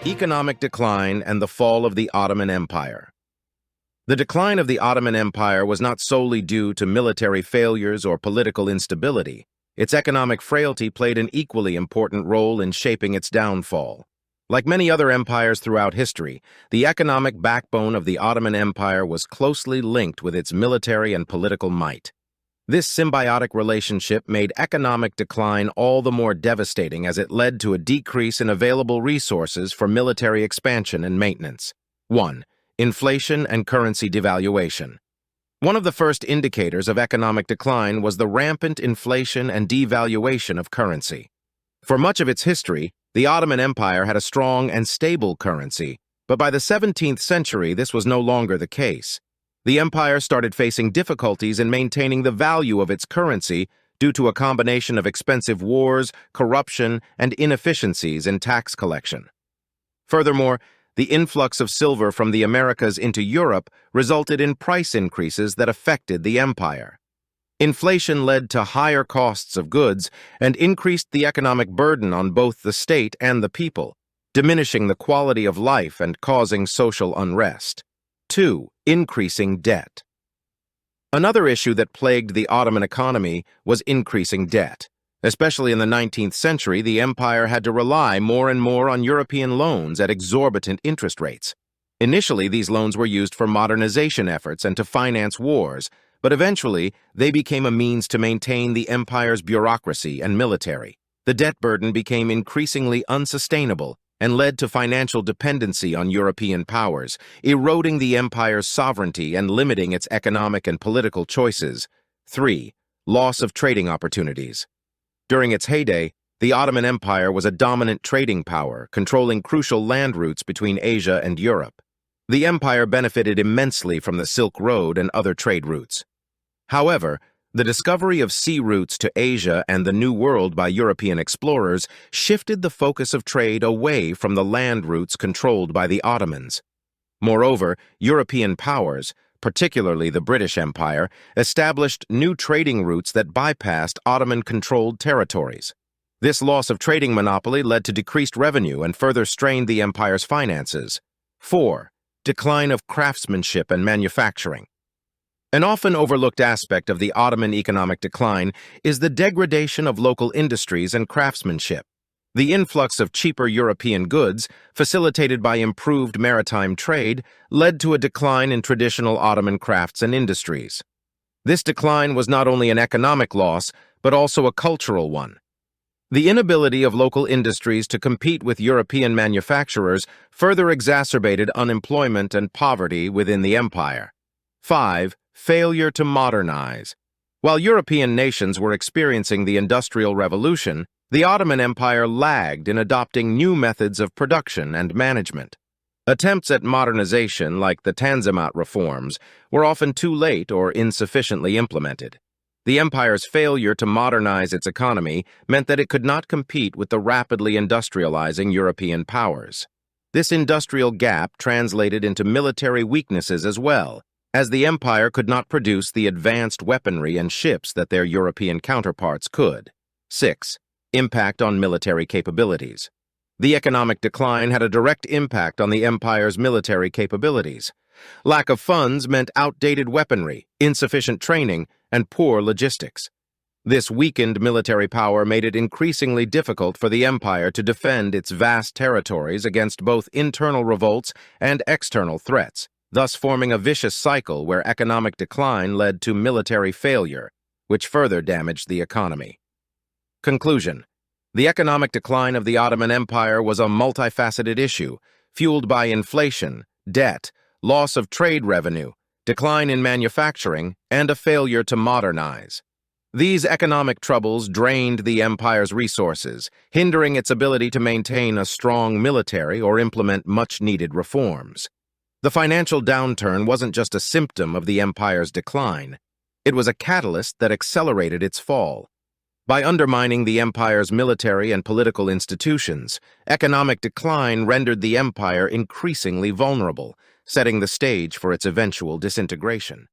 Economic decline and the fall of the Ottoman Empire. The decline of the Ottoman Empire was not solely due to military failures or political instability. Its economic frailty played an equally important role in shaping its downfall. Like many other empires throughout history, the economic backbone of the Ottoman Empire was closely linked with its military and political might. This symbiotic relationship made economic decline all the more devastating as it led to a decrease in available resources for military expansion and maintenance. 1. Inflation and currency devaluation. One of the first indicators of economic decline was the rampant inflation and devaluation of currency. For much of its history, the Ottoman Empire had a strong and stable currency, but by the 17th century this was no longer the case. The empire started facing difficulties in maintaining the value of its currency due to a combination of expensive wars, corruption, and inefficiencies in tax collection. Furthermore, the influx of silver from the Americas into Europe resulted in price increases that affected the empire. Inflation led to higher costs of goods and increased the economic burden on both the state and the people, diminishing the quality of life and causing social unrest. 2. Increasing debt. Another issue that plagued the Ottoman economy was increasing debt. Especially in the 19th century, the empire had to rely more and more on European loans at exorbitant interest rates. Initially, these loans were used for modernization efforts and to finance wars, but eventually they became a means to maintain the empire's bureaucracy and military. The debt burden became increasingly unsustainable and led to financial dependency on European powers, eroding the empire's sovereignty and limiting its economic and political choices. 3. Loss of trading opportunities. During its heyday, the Ottoman Empire was a dominant trading power, controlling crucial land routes between Asia and Europe. The empire benefited immensely from the Silk Road and other trade routes. However, the discovery of sea routes to Asia and the New World by European explorers shifted the focus of trade away from the land routes controlled by the Ottomans. Moreover, European powers, particularly the British Empire, established new trading routes that bypassed Ottoman-controlled territories. This loss of trading monopoly led to decreased revenue and further strained the empire's finances. 4. Decline of craftsmanship and manufacturing. An often overlooked aspect of the Ottoman economic decline is the degradation of local industries and craftsmanship. The influx of cheaper European goods, facilitated by improved maritime trade, led to a decline in traditional Ottoman crafts and industries. This decline was not only an economic loss, but also a cultural one. The inability of local industries to compete with European manufacturers further exacerbated unemployment and poverty within the empire. 5. Failure to modernize. While European nations were experiencing the Industrial Revolution, the Ottoman Empire lagged in adopting new methods of production and management. Attempts at modernization, like the Tanzimat reforms, were often too late or insufficiently implemented. The empire's failure to modernize its economy meant that it could not compete with the rapidly industrializing European powers. This industrial gap translated into military weaknesses as well, as the empire could not produce the advanced weaponry and ships that their European counterparts could. 6. Impact on military capabilities. The economic decline had a direct impact on the empire's military capabilities. Lack of funds meant outdated weaponry, insufficient training, and poor logistics. This weakened military power made it increasingly difficult for the empire to defend its vast territories against both internal revolts and external threats, thus forming a vicious cycle where economic decline led to military failure, which further damaged the economy. Conclusion. The economic decline of the Ottoman Empire was a multifaceted issue, fueled by inflation, debt, loss of trade revenue, decline in manufacturing, and a failure to modernize. These economic troubles drained the empire's resources, hindering its ability to maintain a strong military or implement much-needed reforms. The financial downturn wasn't just a symptom of the empire's decline. It was a catalyst that accelerated its fall. By undermining the empire's military and political institutions, economic decline rendered the empire increasingly vulnerable, setting the stage for its eventual disintegration.